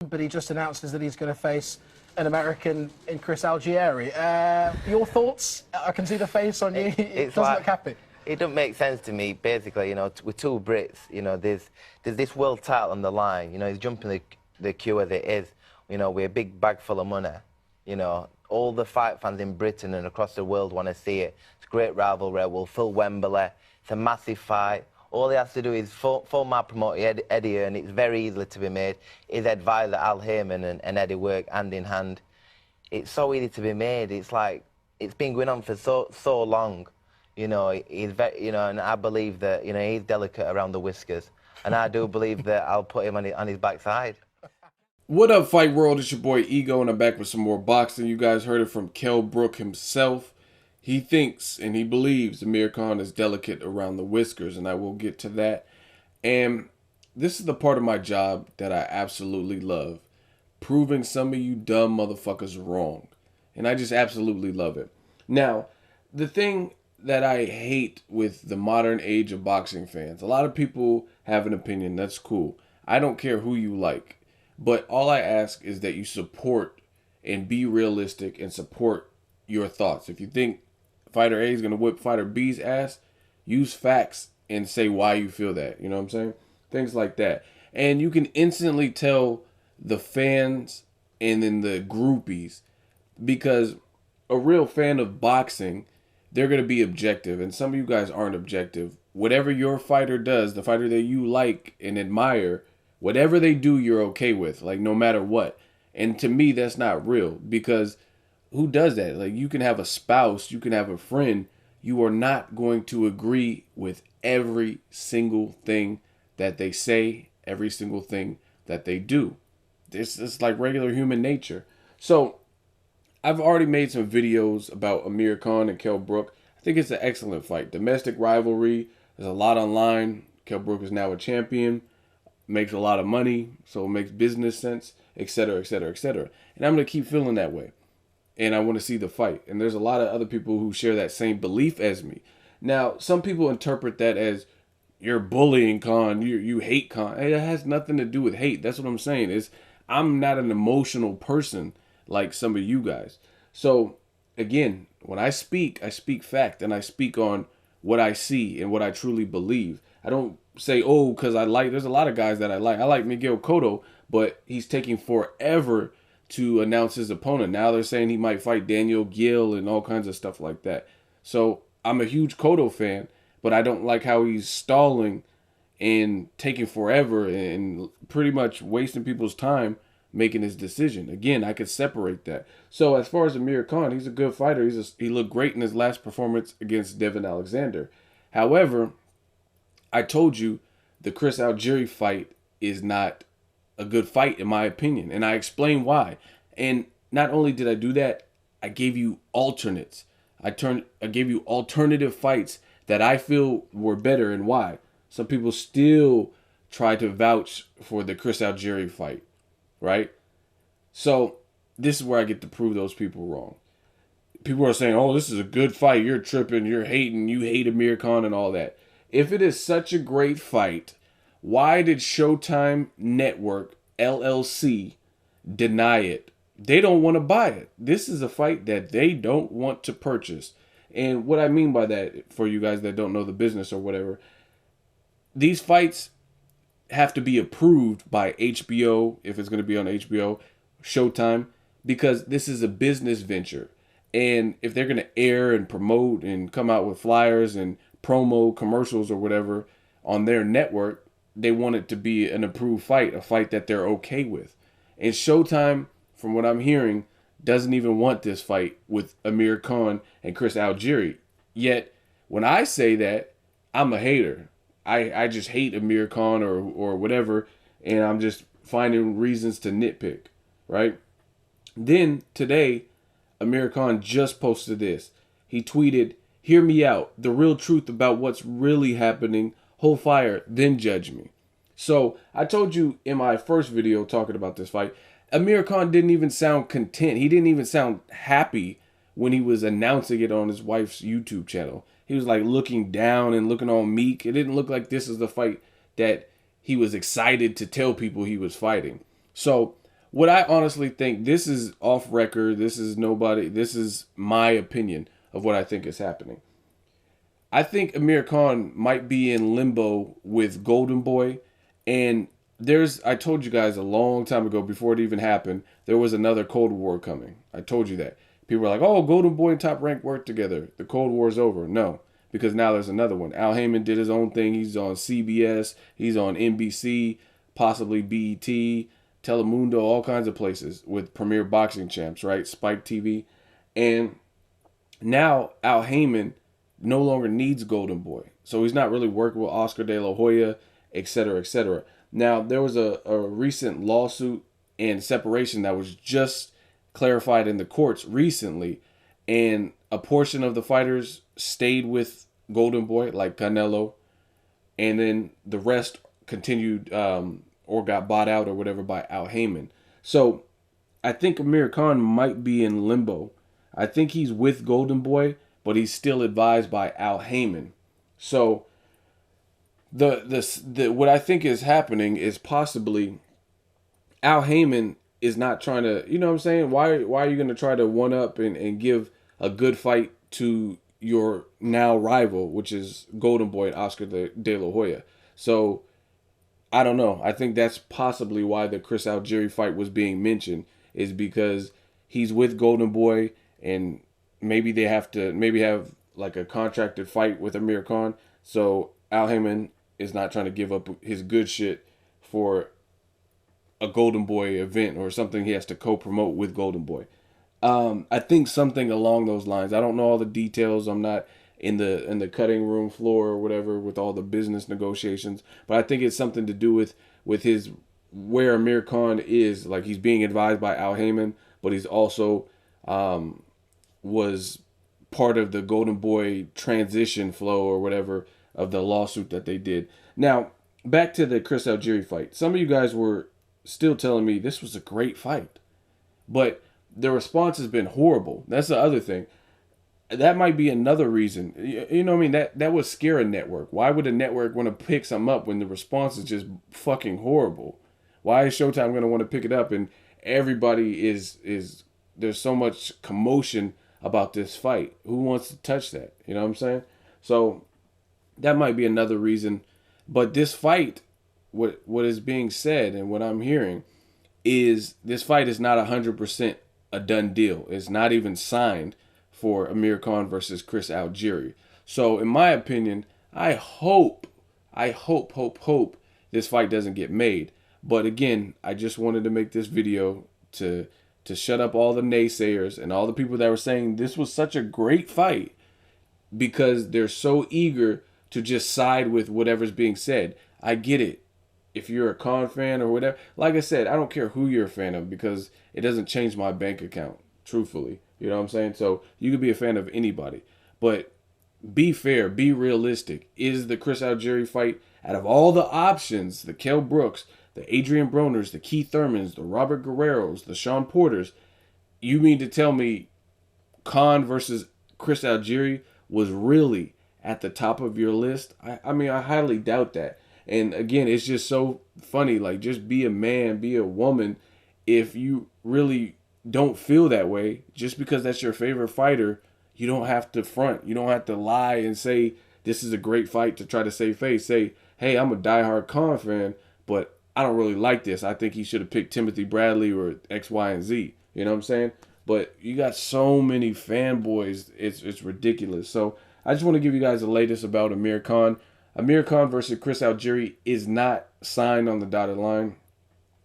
but he just announces that he's going to face an American in Chris Algieri. Your thoughts? I can see the face on you. It doesn't look happy. It don't make sense to me. Basically, you know, with two Brits, you know, there's this world title on the line. You know, he's jumping the queue as it is. You know, with a big bag full of money. You know, all the fight fans in Britain and across the world want to see it. It's a great rivalry. We'll fill Wembley. It's a massive fight. All he has to do is phone my promoter, Eddie, and it's very easily to be made. His advisor, Al Heyman, and Eddie work hand in hand. It's so easy to be made. It's like, it's been going on for so long. You know, he's very, you know, and I believe that, you know, he's delicate around the whiskers. And I do believe that I'll put him on his backside. What up, Fight World? It's your boy Ego, and I'm back with some more boxing. You guys heard it from Kell Brook himself. He thinks and he believes Amir Khan is delicate around the whiskers, and I will get to that. And this is the part of my job that I absolutely love. Proving some of you dumb motherfuckers wrong. And I just absolutely love it. Now, the thing that I hate with the modern age of boxing fans, a lot of people have an opinion. That's cool. I don't care who you like. But all I ask is that you support and be realistic and support your thoughts. If you think Fighter A is going to whip Fighter B's ass, use facts and say why you feel that. You know what I'm saying? Things like that. And you can instantly tell the fans and then the groupies, because a real fan of boxing, they're going to be objective. And some of you guys aren't objective. Whatever your fighter does, the fighter that you like and admire, whatever they do, you're okay with, like no matter what. And to me, that's not real, because who does that? Like, you can have a spouse, you can have a friend. You are not going to agree with every single thing that they say, every single thing that they do. It's like regular human nature. So I've already made some videos about Amir Khan and Kell Brook. I think it's an excellent fight. Domestic rivalry. There's a lot online. Kell Brook is now a champion. Makes a lot of money, so it makes business sense, etc., etc., etc. And I'm going to keep feeling that way. And I want to see the fight. And there's a lot of other people who share that same belief as me. Now, some people interpret that as you're bullying Khan, you hate Khan. It has nothing to do with hate. That's what I'm saying. I'm not an emotional person like some of you guys. So, again, when I speak fact, and I speak on what I see and what I truly believe. I don't say, oh, because there's a lot of guys that I like. I like Miguel Cotto, but he's taking forever to announce his opponent. Now they're saying he might fight Daniel Gill and all kinds of stuff like that. So I'm a huge Cotto fan, but I don't like how he's stalling and taking forever and pretty much wasting people's time making his decision. Again, I could separate that. So as far as Amir Khan, he's a good fighter. He looked great in his last performance against Devin Alexander. However, I told you the Chris Algieri fight is not a good fight in my opinion, and I explained why. And not only did I do that, I gave you alternates. I gave you alternative fights that I feel were better and why. Some people still try to vouch for the Chris Algieri fight, right? So this is where I get to prove those people wrong. People are saying, oh, this is a good fight. You're tripping. You're hating. You hate Amir Khan and all that. If it is such a great fight, why did Showtime Network, LLC, deny it? They don't want to buy it. This is a fight that they don't want to purchase. And what I mean by that, for you guys that don't know the business or whatever, these fights have to be approved by HBO, if it's going to be on HBO, Showtime, because this is a business venture. And if they're going to air and promote and come out with flyers and promo commercials or whatever on their network, they want it to be an approved fight, a fight that they're okay with. And Showtime, from what I'm hearing, doesn't even want this fight with Amir Khan and Chris Algieri. Yet, when I say that, I'm a hater. I just hate Amir Khan or whatever, and I'm just finding reasons to nitpick, right? Then, today, Amir Khan just posted this. He tweeted, "Hear me out. The real truth about what's really happening. Hold fire, then judge me." So I told you in my first video talking about this fight, Amir Khan didn't even sound content. He didn't even sound happy when he was announcing it on his wife's YouTube channel. He was like looking down and looking all meek. It didn't look like this is the fight that he was excited to tell people he was fighting. So what I honestly think, this is off record. This is nobody. This is my opinion of what I think is happening. I think Amir Khan might be in limbo with Golden Boy. And I told you guys a long time ago, before it even happened, there was another Cold War coming. I told you that. People were like, oh, Golden Boy and Top Rank work together. The Cold War's over. No, because now there's another one. Al Heyman did his own thing. He's on CBS. He's on NBC, possibly BET, Telemundo, all kinds of places with premier boxing champs, right? Spike TV. And now Al Heyman no longer needs Golden Boy. So he's not really working with Oscar De La Hoya, et cetera, et cetera. Now, there was a recent lawsuit and separation that was just clarified in the courts recently, and a portion of the fighters stayed with Golden Boy, like Canelo, and then the rest continued or got bought out or whatever by Al Heyman. So I think Amir Khan might be in limbo. I think he's with Golden Boy, but he's still advised by Al Heyman. So the what I think is happening is possibly Al Heyman is not trying to, you know what I'm saying? Why are you going to try to one up and give a good fight to your now rival, which is Golden Boy and Oscar De La Hoya? So I don't know. I think that's possibly why the Chris Algieri fight was being mentioned, is because he's with Golden Boy, and maybe they have like a contracted fight with Amir Khan. So Al Heyman is not trying to give up his good shit for a Golden Boy event or something he has to co-promote with Golden Boy. I think something along those lines. I don't know all the details. I'm not in the cutting room floor or whatever with all the business negotiations, but I think it's something to do with his where Amir Khan is. Like, he's being advised by Al Heyman, but he's also was part of the Golden Boy transition flow or whatever of the lawsuit that they did. Now, back to the Chris Algieri fight. Some of you guys were still telling me this was a great fight, but the response has been horrible. That's the other thing. That might be another reason. You know what I mean? That would scare a network. Why would a network want to pick something up when the response is just fucking horrible? Why is Showtime going to want to pick it up? And everybody is there's so much commotion about this fight. Who wants to touch that? You know what I'm saying? So that might be another reason. But this fight, what is being said and what I'm hearing is this fight is not 100% a done deal. It's not even signed for Amir Khan versus Chris Algieri. So in my opinion, I hope this fight doesn't get made. But again, I just wanted to make this video to shut up all the naysayers and all the people that were saying this was such a great fight, because they're so eager to just side with whatever's being said. I get it. If you're a Khan fan or whatever, like I said, I don't care who you're a fan of, because it doesn't change my bank account, truthfully. You know what I'm saying? So you could be a fan of anybody, but be fair, be realistic. Is the Chris Algieri fight, out of all the options, the Kell Brooks, the Adrian Broners, the Keith Thurmans, the Robert Guerreros, the Sean Porters, you mean to tell me Khan versus Chris Algieri was really at the top of your list? I mean, I highly doubt that. And again, it's just so funny. Like, just be a man, be a woman. If you really don't feel that way, just because that's your favorite fighter, you don't have to front. You don't have to lie and say this is a great fight to try to save face. Say, hey, I'm a diehard Khan fan, but I don't really like this. I think he should have picked Timothy Bradley or X, Y, and Z. You know what I'm saying? But you got so many fanboys. It's ridiculous. So I just want to give you guys the latest about Amir Khan. Amir Khan versus Chris Algieri is not signed on the dotted line.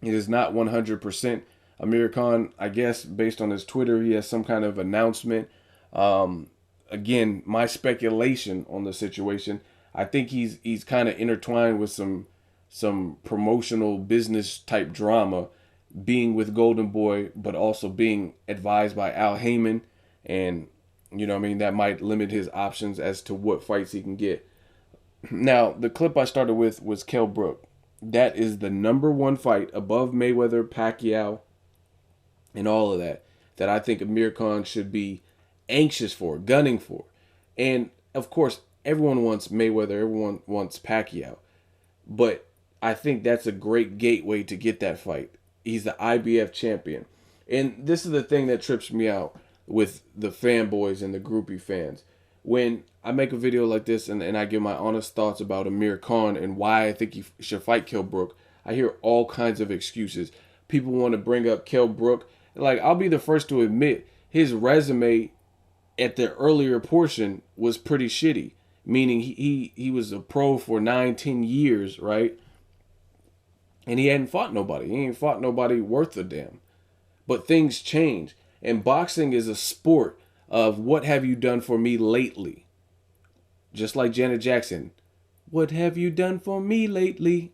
It is not 100%. Amir Khan, I guess, based on his Twitter, he has some kind of announcement. Again, my speculation on the situation, I think he's kind of intertwined with some promotional business type drama, being with Golden Boy, but also being advised by Al Heyman. And, you know what I mean, that might limit his options as to what fights he can get. Now, the clip I started with was Kell Brook. That is the #1 fight above Mayweather, Pacquiao, and all of that I think Amir Khan should be anxious for, gunning for. And, of course, everyone wants Mayweather, everyone wants Pacquiao. But I think that's a great gateway to get that fight. He's the IBF champion. And this is the thing that trips me out with the fanboys and the groupie fans. When I make a video like this and I give my honest thoughts about Amir Khan and why I think he should fight Kell Brook, I hear all kinds of excuses. People want to bring up Kell Brook. Like, I'll be the first to admit his resume at the earlier portion was pretty shitty. Meaning he was a pro for 9-10 years, right? And he hadn't fought nobody. He ain't fought nobody worth a damn. But things change. And boxing is a sport of what have you done for me lately? Just like Janet Jackson. What have you done for me lately?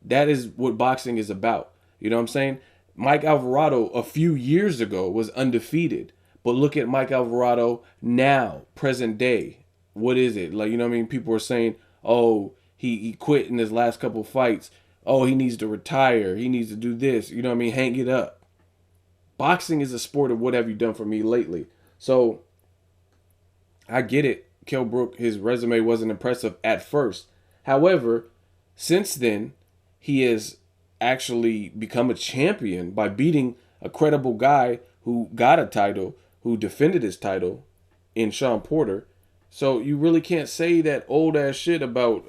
That is what boxing is about. You know what I'm saying? Mike Alvarado a few years ago was undefeated. But look at Mike Alvarado now, present day. What is it? Like, you know what I mean? People are saying, oh, he quit in his last couple fights. Oh, he needs to retire. He needs to do this. You know what I mean? Hang it up. Boxing is a sport of what have you done for me lately. So, I get it. Kell Brook, his resume wasn't impressive at first. However, since then, he has actually become a champion by beating a credible guy who got a title, who defended his title in Sean Porter. So you really can't say that old ass shit about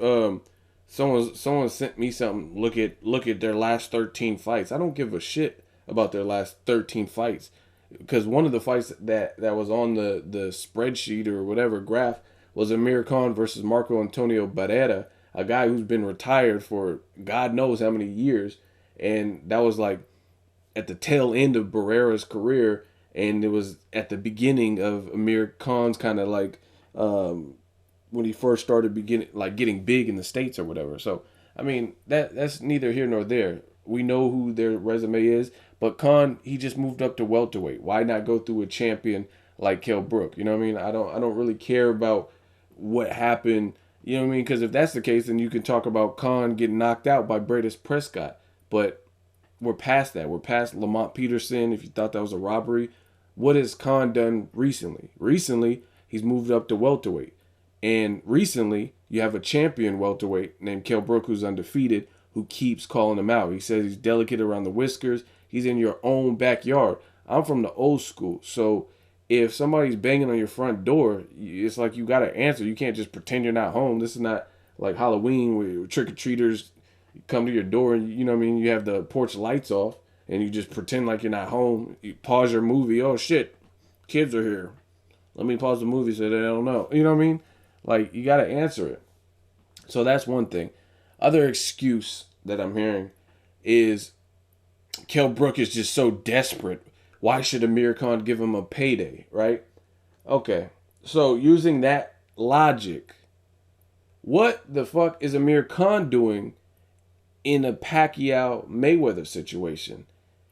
someone sent me something. Look at their last 13 fights. I don't give a shit about their last 13 fights, because one of the fights that was on the spreadsheet or whatever graph was Amir Khan versus Marco Antonio Barrera, a guy who's been retired for God knows how many years, and that was like at the tail end of Barrera's career, and it was at the beginning of Amir Khan's kind of like when he first started getting big in the States or whatever. So I mean that's neither here nor there. We know who their resume is, but Khan, he just moved up to welterweight. Why not go through a champion like Kell Brook? You know what I mean? I don't really care about what happened. You know what I mean? Because if that's the case, then you can talk about Khan getting knocked out by Bradis Prescott. But we're past that. We're past Lamont Peterson. If you thought that was a robbery, what has Khan done recently? Recently, he's moved up to welterweight. And recently, you have a champion welterweight named Kell Brook who's undefeated, who keeps calling him out. He says he's delicate around the whiskers. He's in your own backyard. I'm from the old school. So if somebody's banging on your front door, it's like you got to answer. You can't just pretend you're not home. This is not like Halloween where trick-or-treaters come to your door and, you know what I mean, you have the porch lights off and you just pretend like you're not home. You pause your movie. Oh, shit, kids are here. Let me pause the movie so they don't know. You know what I mean? Like, you got to answer it. So that's one thing. Other excuse that I'm hearing is Kell Brook is just so desperate. Why should Amir Khan give him a payday, right? Okay, so using that logic, what the fuck is Amir Khan doing in a Pacquiao-Mayweather situation?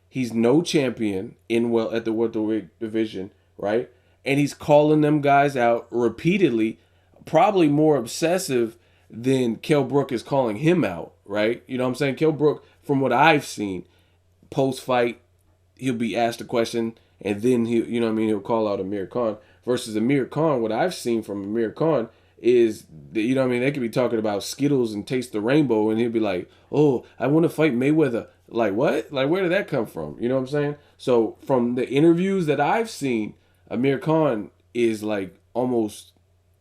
He's no champion at the welterweight division, right? And he's calling them guys out repeatedly, probably more obsessive than Kell Brook is calling him out, right? You know what I'm saying? Kell Brook, from what I've seen, post-fight, he'll be asked a question, and then he'll call out Amir Khan. Versus Amir Khan, what I've seen from Amir Khan is, you know what I mean, they could be talking about Skittles and Taste the Rainbow, and he'll be like, oh, I want to fight Mayweather. Like, what? Like, where did that come from? You know what I'm saying? So, from the interviews that I've seen, Amir Khan is, like, almost,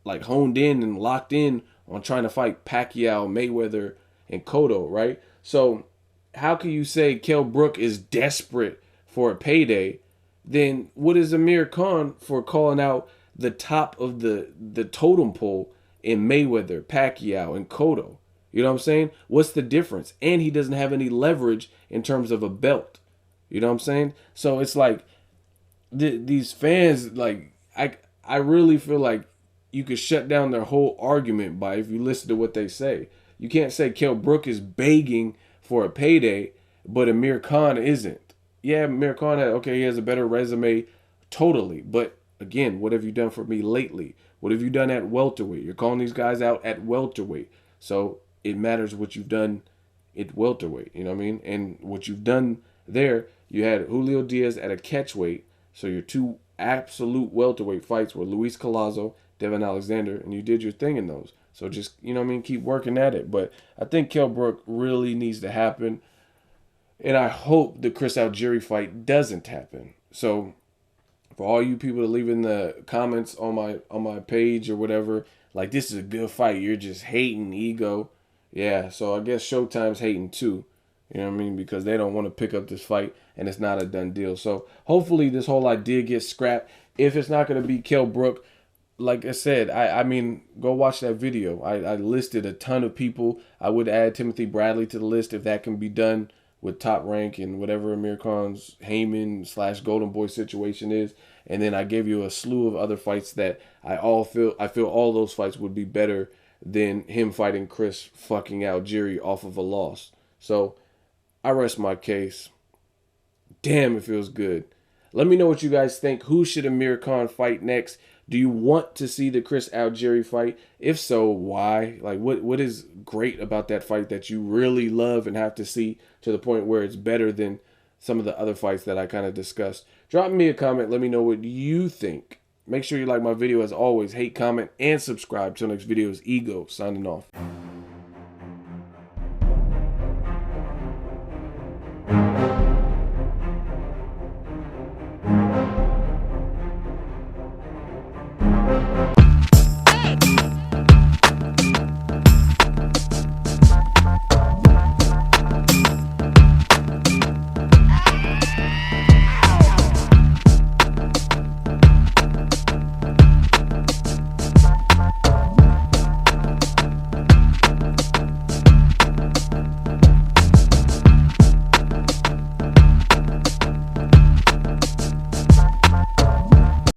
like, honed in and locked in on trying to fight Pacquiao, Mayweather, and Cotto, right? So, how can you say Kell Brook is desperate for a payday? Then what is Amir Khan for calling out the top of the totem pole in Mayweather, Pacquiao, and Cotto? You know what I'm saying? What's the difference? And he doesn't have any leverage in terms of a belt. You know what I'm saying? So it's like these fans, like, I really feel like you could shut down their whole argument by if you listen to what they say. You can't say Kell Brook is begging for a payday, but Amir Khan isn't. Yeah, Amir Khan he has a better resume, totally. But again, what have you done for me lately? What have you done at welterweight? You're calling these guys out at welterweight. So it matters what you've done at welterweight, you know what I mean? And what you've done there, you had Julio Diaz at a catchweight. So your two absolute welterweight fights were Luis Collazo, Devin Alexander, and you did your thing in those. So just, you know what I mean, keep working at it. But I think Kell Brook really needs to happen. And I hope the Chris Algieri fight doesn't happen. So for all you people that leave in the comments on my page or whatever, like, this is a good fight, you're just hating Ego. Yeah, so I guess Showtime's hating too. You know what I mean? Because they don't want to pick up this fight and it's not a done deal. So hopefully this whole idea gets scrapped. If it's not going to be Kell Brook, like I said, I mean, go watch that video. I listed a ton of people. I would add Timothy Bradley to the list if that can be done with Top Rank and whatever Amir Khan's Heyman / Golden Boy situation is. And then I gave you a slew of other fights that I feel all those fights would be better than him fighting Chris fucking Algieri off of a loss. So I rest my case. Damn, it feels good. Let me know what you guys think. Who should Amir Khan fight next? Do you want to see the Chris Algieri fight? If so, why? Like, what is great about that fight that you really love and have to see to the point where it's better than some of the other fights that I kind of discussed? Drop me a comment. Let me know what you think. Make sure you like my video as always. Hate, comment, and subscribe. Till next video is Ego signing off.